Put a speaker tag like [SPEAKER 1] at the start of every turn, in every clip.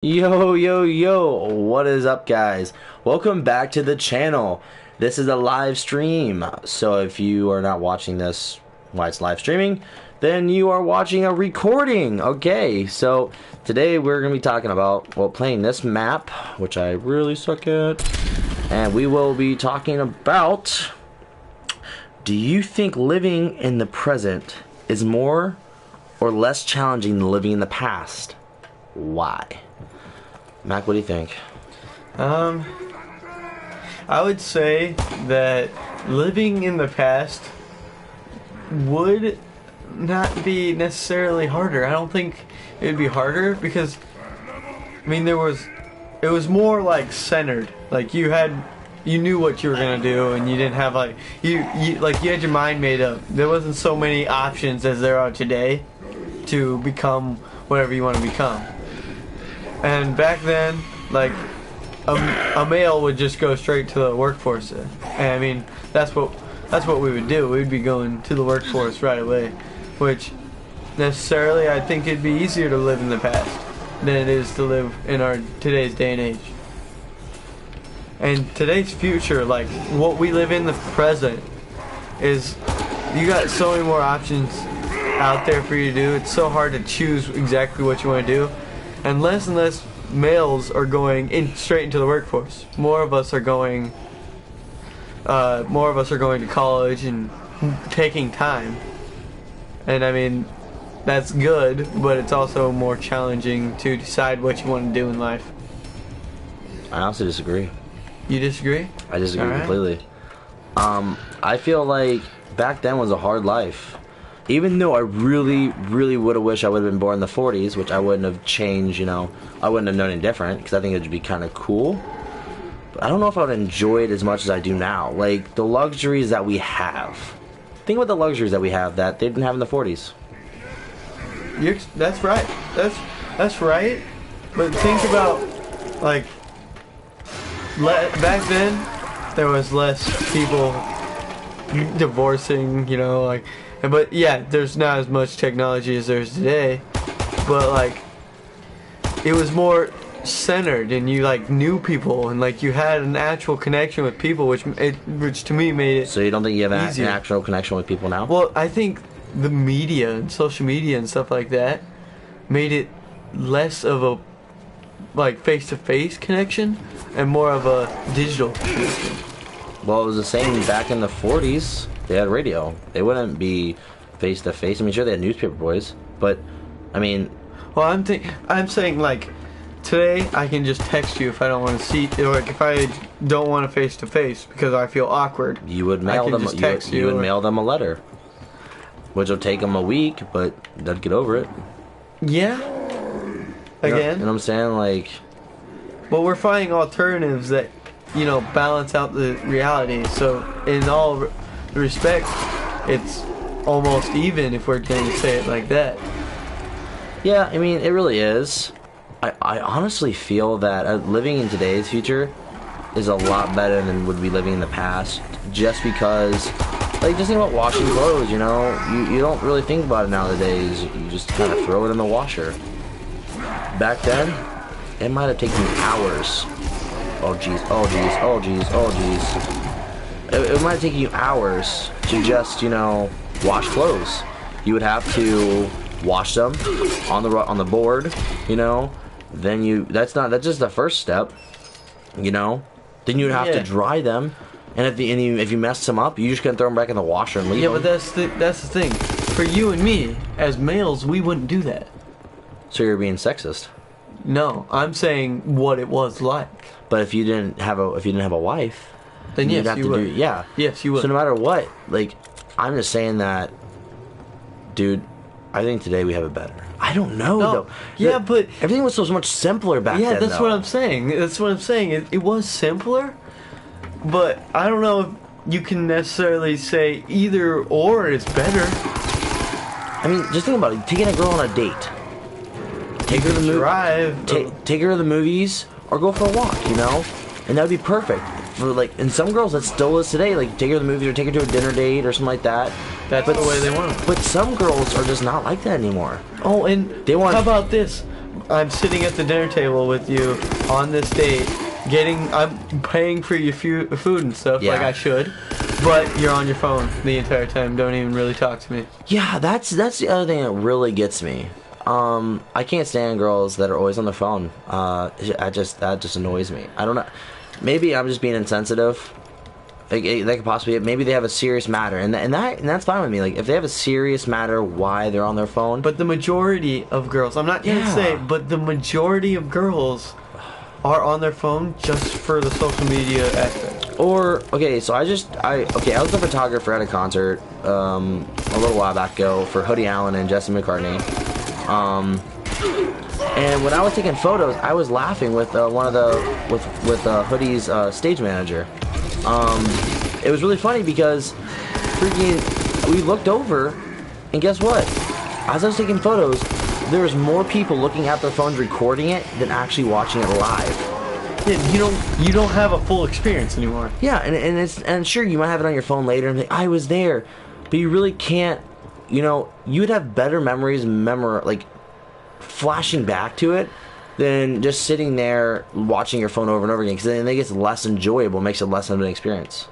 [SPEAKER 1] Yo, yo, yo, what is up, guys? Welcome back to the channel. This is a live stream, so if you are not watching this while it's live streaming, then you are watching a recording. Okay, so today we're going to be talking about, well, playing this map, which I really suck at, and we will be talking about, do you think living in the present is more or less challenging than living in the past? Why? Mac, what do you think?
[SPEAKER 2] I would say that living in the past would not be necessarily harder. I don't think it would be harder because, I mean, it was more like centered. Like you knew what you were gonna do, and you didn't have you had your mind made up. There wasn't so many options as there are today to become whatever you want to become. And back then, like, a male would just go straight to the workforce. And I mean, that's what we would do. We'd be going to the workforce right away, which necessarily I think it'd be easier to live in the past than it is to live in our today's day and age. And today's future, like what we live in the present, is you got so many more options out there for you to do. It's so hard to choose exactly what you want to do. And less males are going straight into the workforce. More of us are going to college and taking time. And I mean, that's good, but it's also more challenging to decide what you want to do in life.
[SPEAKER 1] I also disagree.
[SPEAKER 2] You disagree?
[SPEAKER 1] I disagree completely. I feel like back then was a hard life. Even though I really, really would have wished I would have been born in the 40s, which I wouldn't have changed, you know, I wouldn't have known any different, because I think it would be kind of cool. But I don't know if I would enjoy it as much as I do now. Like, the luxuries that we have. Think about the luxuries that we have that they didn't have in the 40s.
[SPEAKER 2] That's right. That's right. But think about, like, back then, there was less people divorcing, you know, like... But yeah, there's not as much technology as there's today, but like it was more centered, and you like knew people, and like you had an actual connection with people, which to me made it. So
[SPEAKER 1] you don't think you have an actual connection with people now?
[SPEAKER 2] Well, I think the media and social media and stuff like that made it less of a like face-to-face connection and more of a digital connection.
[SPEAKER 1] Well, it was the same back in the 40s. They had radio. They wouldn't be face to face. I mean, sure, they had newspaper boys, but I mean,
[SPEAKER 2] well, I'm saying like today I can just text you if I don't want to see, or like if I don't want to face to face because I feel awkward.
[SPEAKER 1] You would mail them. You would mail them a letter, which will take them a week, but they'd get over it.
[SPEAKER 2] Yeah. Again.
[SPEAKER 1] You know what I'm saying? Like,
[SPEAKER 2] but we're finding alternatives that, you know, balance out the reality. So in all respect, it's almost even, if we're going to say it like that.
[SPEAKER 1] Yeah, I mean, it really is. I honestly feel that living in today's future is a lot better than would be living in the past, just because, like, just think about washing clothes, you know? You don't really think about it nowadays. You just kind of throw it in the washer. Back then, it might have taken hours. Oh, jeez, oh, jeez, oh, jeez, oh, jeez. It might take you hours to just, you know, wash clothes. You would have to wash them on the board, you know. Then that's just the first step, you know. Then you'd have to dry them, and if you mess them up, you just gonna throw them back in the washer and leave them.
[SPEAKER 2] Yeah, but that's the thing. For you and me, as males, we wouldn't do that.
[SPEAKER 1] So you're being sexist.
[SPEAKER 2] No, I'm saying what it was like.
[SPEAKER 1] But if you didn't have a wife,
[SPEAKER 2] then yes, you would. Yes, you would.
[SPEAKER 1] So no matter what, like, I'm just saying that, dude, I think today we have it better. I don't know, though.
[SPEAKER 2] Yeah, but
[SPEAKER 1] everything was so much simpler back then.
[SPEAKER 2] Yeah, that's what I'm saying. That's what I'm saying. It was simpler, but I don't know if you can necessarily say either or is better.
[SPEAKER 1] I mean, just think about it. Taking a girl on a date. Take her to the take her to the movies or go for a walk, you know? And that would be perfect. For like, and some girls that still is today, like take her to the movies or take her to a dinner date or something like that.
[SPEAKER 2] That's the way they want it.
[SPEAKER 1] But some girls are just not like that anymore.
[SPEAKER 2] Oh, and how about this? I'm sitting at the dinner table with you on this date, I'm paying for your food and stuff like I should, but you're on your phone the entire time. Don't even really talk to me.
[SPEAKER 1] Yeah, that's the other thing that really gets me. I can't stand girls that are always on their phone. That just annoys me. I don't know. Maybe I'm just being insensitive. Like, that could possibly be it. Maybe they have a serious matter, and that's fine with me. Like, if they have a serious matter, why they're on their phone.
[SPEAKER 2] But the majority of girls, I'm not gonna say, but the majority of girls are on their phone just for the social media aspect.
[SPEAKER 1] Or so I was a photographer at a concert a little while back ago for Hoodie Allen and Jesse McCartney. And when I was taking photos, I was laughing with Hoodie's stage manager. It was really funny because we looked over, and guess what? As I was taking photos, there was more people looking at their phones recording it than actually watching it live.
[SPEAKER 2] Yeah, you don't have a full experience anymore.
[SPEAKER 1] Yeah, and sure, you might have it on your phone later and think, I was there, but you really can't. You would have better memories, like flashing back to it, than just sitting there watching your phone over and over again, because then it gets less enjoyable, makes it less of an experience.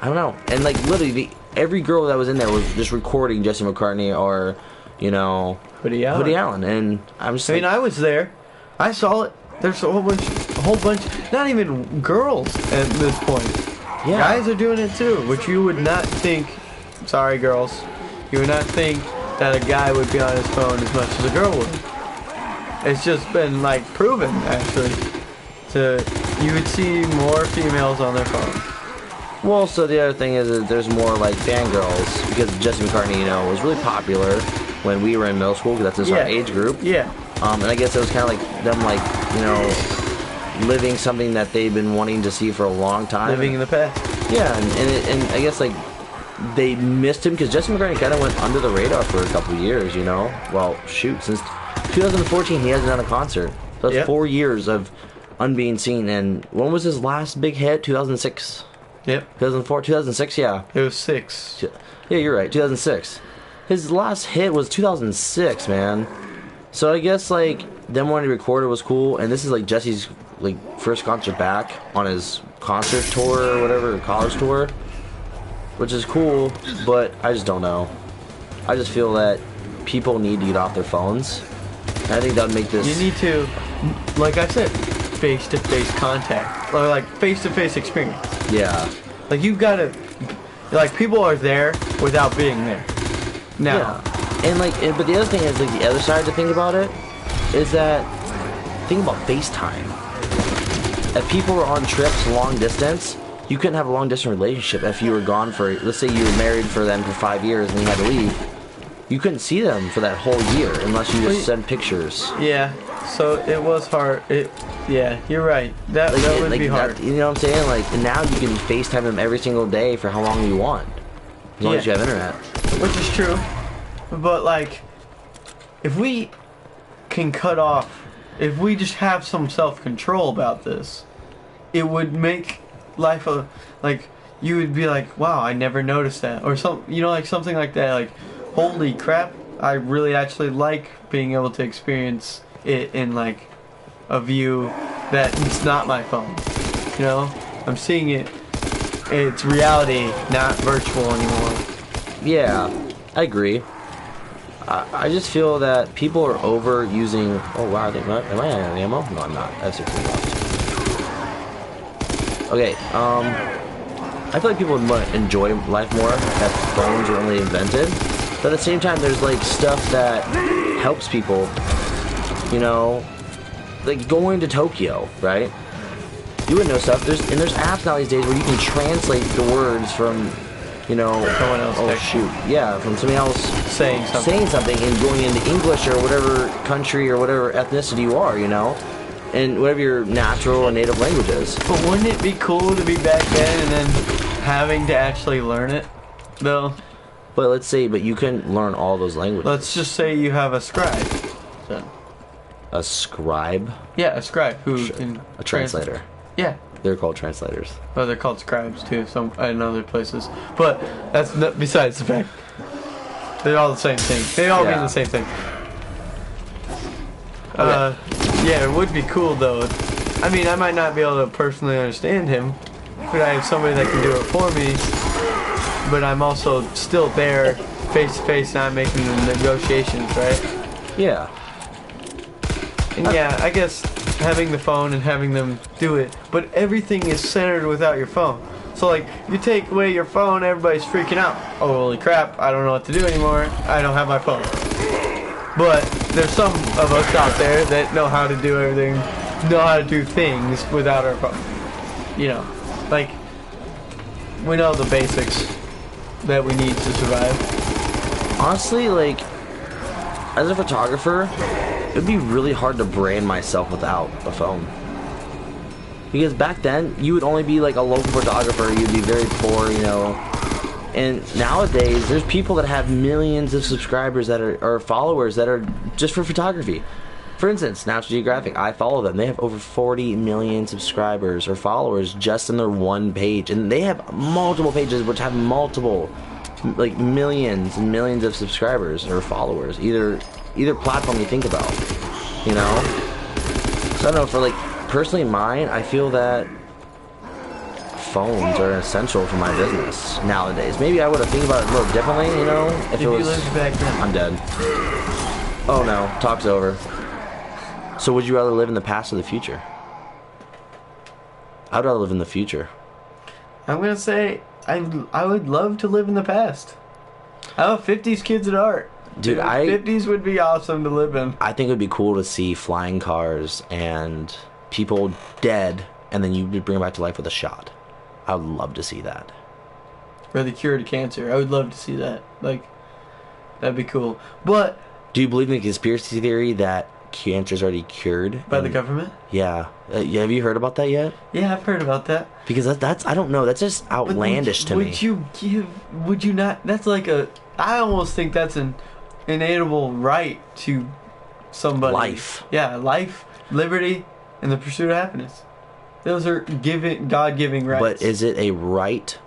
[SPEAKER 1] I don't know. And like literally, every girl that was in there was just recording Jesse McCartney or, Hoodie Allen, and I'm just.
[SPEAKER 2] I was there. I saw it. There's a whole bunch. Not even girls at this point. Yeah. Guys are doing it too, which you would not think. Sorry, girls. You would not think that a guy would be on his phone as much as a girl would. It's just been like proven actually. You would see more females on their phone.
[SPEAKER 1] Well, so the other thing is that there's more like fangirls, because Jesse McCartney, was really popular when we were in middle school, because that's just our age group.
[SPEAKER 2] Yeah.
[SPEAKER 1] And I guess it was kind of like them, living something that they've been wanting to see for a long time.
[SPEAKER 2] Living in the past.
[SPEAKER 1] Yeah, and I guess like they missed him because Jesse McCartney kind of went under the radar for a couple of years. Well, shoot, since 2014 he hasn't done a concert. So that's 4 years of unbeing seen. And when was his last big hit? 2006.
[SPEAKER 2] Yep.
[SPEAKER 1] 2004, 2006. Yeah.
[SPEAKER 2] It was 6.
[SPEAKER 1] Yeah, you're right. 2006. His last hit was 2006, man. So I guess like them wanting to record it was cool, and this is like Jesse's first concert back on his concert tour or whatever, college tour, which is cool, but I just don't know. I just feel that people need to get off their phones, and I think that would make this.
[SPEAKER 2] You need to, like I said, face-to-face contact, or like face-to-face experience.
[SPEAKER 1] Yeah.
[SPEAKER 2] Like you've got to, like people are there without being there. Now.
[SPEAKER 1] Yeah. And but the other thing is, the other side to think about it is that, think about FaceTime. If people were on trips long distance, you couldn't have a long distance relationship if you were gone for, let's say you were married for them for 5 years and you had to leave. You couldn't see them for that whole year unless you just send pictures.
[SPEAKER 2] Yeah, so it was hard. Yeah, you're right. That would be hard.
[SPEAKER 1] You know what I'm saying? And now you can FaceTime them every single day for how long you want, as long as you have internet.
[SPEAKER 2] Which is true. But if we can cut off, if we just have some self-control about this, it would make life you would be like, wow, I never noticed that, or something like that. Like, holy crap, I really actually like being able to experience it in a view that it's not my phone. I'm seeing it. It's reality, not virtual anymore.
[SPEAKER 1] Yeah, I agree. I just feel that people are overusing. Oh wow, am I out of ammo? No, I'm not. I have 16 rounds. Okay, I feel like people would enjoy life more if phones were only invented. But at the same time, there's stuff that helps people. Like going to Tokyo, right? You would know stuff. There's apps now these days where you can translate the words from.
[SPEAKER 2] Someone else.
[SPEAKER 1] Oh shoot! Yeah, from somebody else
[SPEAKER 2] saying something
[SPEAKER 1] and going into English or whatever country or whatever ethnicity you are, and whatever your natural and native language is.
[SPEAKER 2] But wouldn't it be cool to be back then and then having to actually learn it, though?
[SPEAKER 1] But you couldn't learn all those languages.
[SPEAKER 2] Let's just say you have a scribe. So.
[SPEAKER 1] A scribe?
[SPEAKER 2] Yeah, a scribe who
[SPEAKER 1] can a translator.
[SPEAKER 2] Yeah.
[SPEAKER 1] They're called translators.
[SPEAKER 2] Oh, they're called scribes too, in other places. But that's besides the fact. They're all the same thing. They all mean the same thing. Yeah, it would be cool though. I mean, I might not be able to personally understand him, but I have somebody that can do it for me. But I'm also still there, face to face, not making the negotiations, right?
[SPEAKER 1] Yeah.
[SPEAKER 2] And yeah, I guess having the phone and having them do it, but everything is centered without your phone. So like, you take away your phone, everybody's freaking out. Oh, holy crap, I don't know what to do anymore. I don't have my phone. But there's some of us out there that know how to do everything, know how to do things without our phone. You know, like, we know the basics that we need to survive.
[SPEAKER 1] Honestly, like, as a photographer, it would be really hard to brand myself without a phone. Because back then, you would only be like a local photographer, you'd be very poor, you know. And nowadays, there's people that have millions of subscribers that are, or followers that are just for photography. For instance, National Geographic, I follow them. They have over 40 million subscribers or followers just in their one page. And they have multiple pages which have multiple, like, millions and millions of subscribers or followers. Either platform you think about, you know? So I don't know, for like, personally mine, I feel that phones are essential for my business nowadays. Maybe I would have think about it a little differently, you know? If it was,
[SPEAKER 2] you lived back then.
[SPEAKER 1] I'm dead. Oh no, talk's over. So would you rather live in the past or the future? I'd rather live in the future.
[SPEAKER 2] I'm gonna say I would love to live in the past. I'm a 50s kids at heart.
[SPEAKER 1] Dude,
[SPEAKER 2] 50s would be awesome to live in.
[SPEAKER 1] I think it would be cool to see flying cars and people dead, and then you bring them back to life with a shot. I would love to see that.
[SPEAKER 2] Or the cure to cancer. I would love to see that. Like, that'd be cool. But
[SPEAKER 1] do you believe in the conspiracy theory that cancer is already cured
[SPEAKER 2] by the government?
[SPEAKER 1] Yeah. Have you heard about that yet?
[SPEAKER 2] Yeah, I've heard about that.
[SPEAKER 1] Because that's I don't know. That's just outlandish to me.
[SPEAKER 2] Would you not? That's like I almost think that's an inalienable right to somebody.
[SPEAKER 1] Life.
[SPEAKER 2] Yeah, life, liberty, and the pursuit of happiness. Those are God-giving rights.
[SPEAKER 1] But is it a right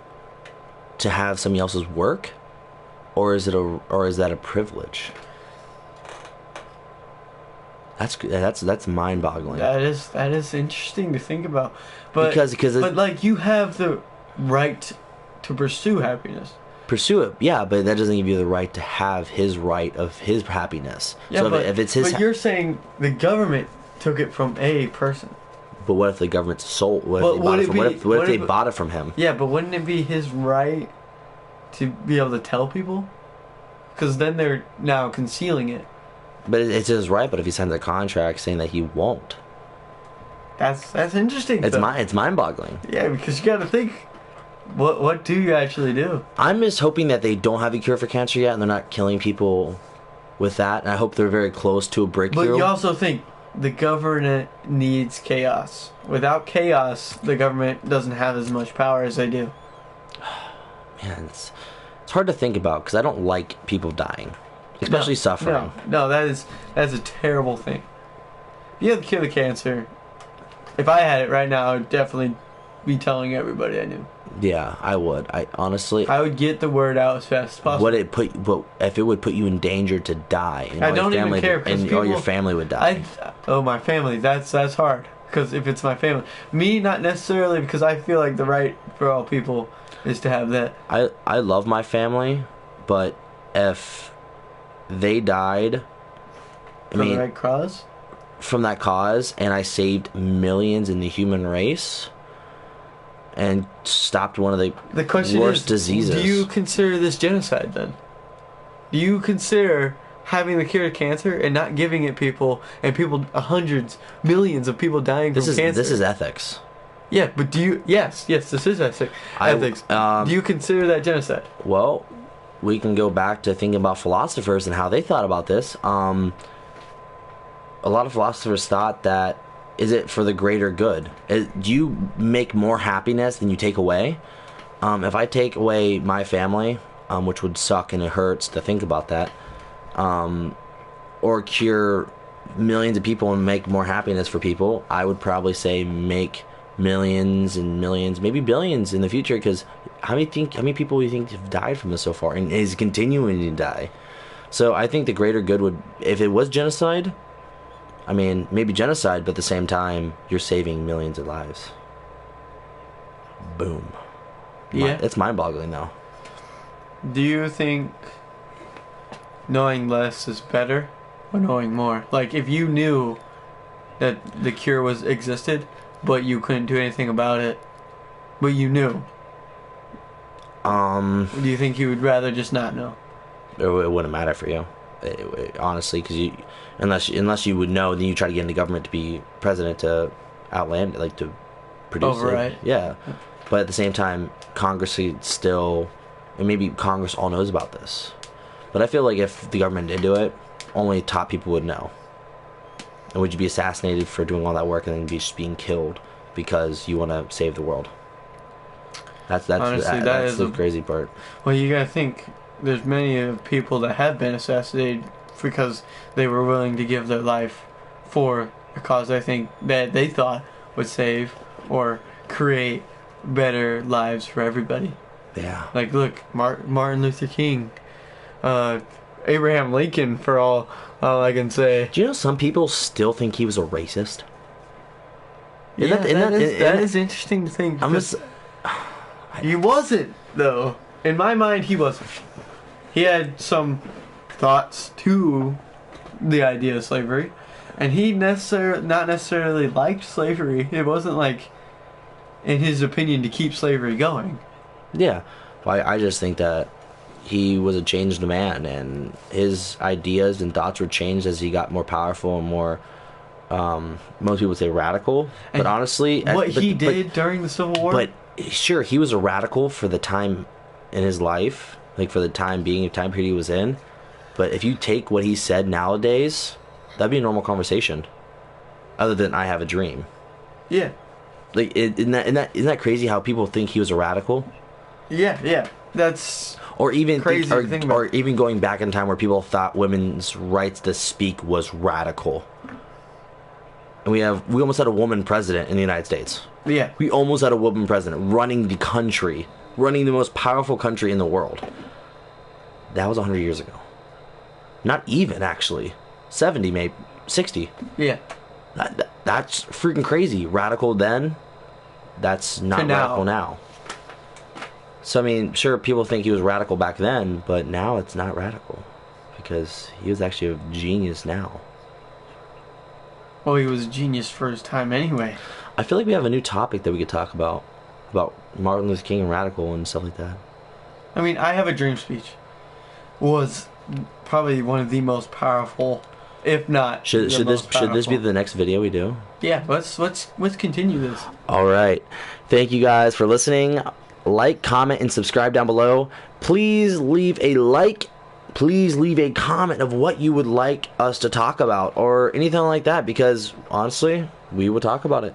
[SPEAKER 1] to have somebody else's work, or is that a privilege? That's mind-boggling.
[SPEAKER 2] That is interesting to think about. But
[SPEAKER 1] because
[SPEAKER 2] like, you have the right to pursue happiness.
[SPEAKER 1] Pursue it, yeah, but that doesn't give you the right to have his right of his happiness.
[SPEAKER 2] Yeah,
[SPEAKER 1] so
[SPEAKER 2] but
[SPEAKER 1] if it's his,
[SPEAKER 2] but you're saying the government took it from a person.
[SPEAKER 1] But what if the government sold? What if they bought it from him?
[SPEAKER 2] Yeah, but wouldn't it be his right to be able to tell people? Because then they're now concealing it.
[SPEAKER 1] But it's his right. But if he signs a contract saying that he won't,
[SPEAKER 2] that's interesting.
[SPEAKER 1] It's mind-boggling.
[SPEAKER 2] Yeah, because you got to think, what do you actually do?
[SPEAKER 1] I'm just hoping that they don't have a cure for cancer yet, and they're not killing people with that. And I hope they're very close to a breakthrough.
[SPEAKER 2] But you also think the government needs chaos. Without chaos, the government doesn't have as much power as they do.
[SPEAKER 1] Man, it's hard to think about because I don't like people dying, especially suffering.
[SPEAKER 2] No, that's a terrible thing. If you had the cure to cancer, if I had it right now, I would definitely be telling everybody I knew.
[SPEAKER 1] Yeah, I would. I
[SPEAKER 2] would get the word out as fast as possible.
[SPEAKER 1] But if it would put you in danger to die, and
[SPEAKER 2] I don't even care,
[SPEAKER 1] and all your family would die.
[SPEAKER 2] My family. That's hard, because if it's my family, me, not necessarily, because I feel like the right for all people is to have that.
[SPEAKER 1] I love my family, but if they died,
[SPEAKER 2] From the right cause?
[SPEAKER 1] From that cause, and I saved millions in the human race and stopped one of the
[SPEAKER 2] question
[SPEAKER 1] worst
[SPEAKER 2] is,
[SPEAKER 1] diseases.
[SPEAKER 2] Do you consider this genocide then? Do you consider having the cure to cancer and not giving it people, and people, hundreds, millions of people dying from cancer?
[SPEAKER 1] This is ethics.
[SPEAKER 2] Yeah, but do you... Yes, this is ethics. Do you consider that genocide?
[SPEAKER 1] Well, we can go back to thinking about philosophers and how they thought about this. A lot of philosophers thought that, is it for the greater good? Do you make more happiness than you take away? If I take away my family, which would suck and it hurts to think about that, or cure millions of people and make more happiness for people, I would probably say make millions and millions, maybe billions in the future, because how many people do you think have died from this so far and is continuing to die? So I think the greater good would, if it was genocide, I mean, maybe genocide, but at the same time, you're saving millions of lives. Boom.
[SPEAKER 2] Yeah.
[SPEAKER 1] It's mind-boggling now.
[SPEAKER 2] Do you think knowing less is better or knowing more? Like, if you knew that the cure existed, but you couldn't do anything about it, but you knew, do you think you would rather just not know?
[SPEAKER 1] It wouldn't matter for you, honestly, because unless you would know, then you try to get into government to be president to outland, like to produce
[SPEAKER 2] Override.
[SPEAKER 1] it. Yeah, but at the same time, Congress still, and maybe Congress all knows about this, but I feel like if the government did do it, only top people would know. And would you be assassinated for doing all that work and then be just being killed because you want to save the world? That's
[SPEAKER 2] Honestly,
[SPEAKER 1] that's the crazy part.
[SPEAKER 2] Well, you gotta think, there's many people that have been assassinated because they were willing to give their life for a cause I think that they thought would save or create better lives for everybody.
[SPEAKER 1] Yeah.
[SPEAKER 2] Like, look, Martin Luther King, Abraham Lincoln, for all I can say.
[SPEAKER 1] Do you know some people still think he was a racist?
[SPEAKER 2] That is interesting to think. He wasn't, though. In my mind, he wasn't. He had some thoughts to the idea of slavery, and he not necessarily liked slavery. It wasn't like, in his opinion, to keep slavery going.
[SPEAKER 1] Yeah. Well, I just think that he was a changed man, and his ideas and thoughts were changed as he got more powerful and more, most people would say radical. But honestly,
[SPEAKER 2] what he did during the Civil War.
[SPEAKER 1] But sure, he was a radical for the time in his life, like for the time period he was in. But if you take what he said nowadays, that'd be a normal conversation. Other than "I have a dream."
[SPEAKER 2] Yeah.
[SPEAKER 1] Like, isn't that crazy how people think he was a radical?
[SPEAKER 2] Yeah. That's
[SPEAKER 1] or even
[SPEAKER 2] crazy to think about.
[SPEAKER 1] Or even going back in time where people thought women's rights to speak was radical. And we almost had a woman president in the United States.
[SPEAKER 2] Yeah.
[SPEAKER 1] We almost had a woman president running the country, running the most powerful country in the world. That was 100 years ago. Not even, actually. 70, maybe. 60.
[SPEAKER 2] Yeah.
[SPEAKER 1] That's freaking crazy. Radical then, that's not radical now. So, I mean, sure, people think he was radical back then, but now it's not radical. Because he was actually a genius now.
[SPEAKER 2] Well, he was a genius for his time anyway.
[SPEAKER 1] I feel like we have a new topic that we could talk about Martin Luther King and radical and stuff like that.
[SPEAKER 2] I mean, I Have a Dream speech was probably one of the most powerful, if not
[SPEAKER 1] should this be the next video we do?
[SPEAKER 2] Yeah, let's continue this.
[SPEAKER 1] All right, thank you guys for listening. Like, comment, and subscribe down below. Please leave a like. Please leave a comment of what you would like us to talk about or anything like that, because honestly, we will talk about it.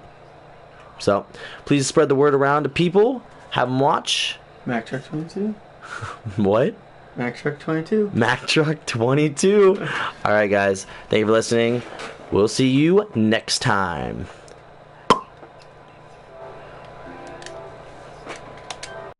[SPEAKER 1] So, please spread the word around to people. Have them watch.
[SPEAKER 2] xmactruck22.
[SPEAKER 1] What?
[SPEAKER 2] xmactruck22.
[SPEAKER 1] xmactruck22. All right, guys. Thank you for listening. We'll see you next time.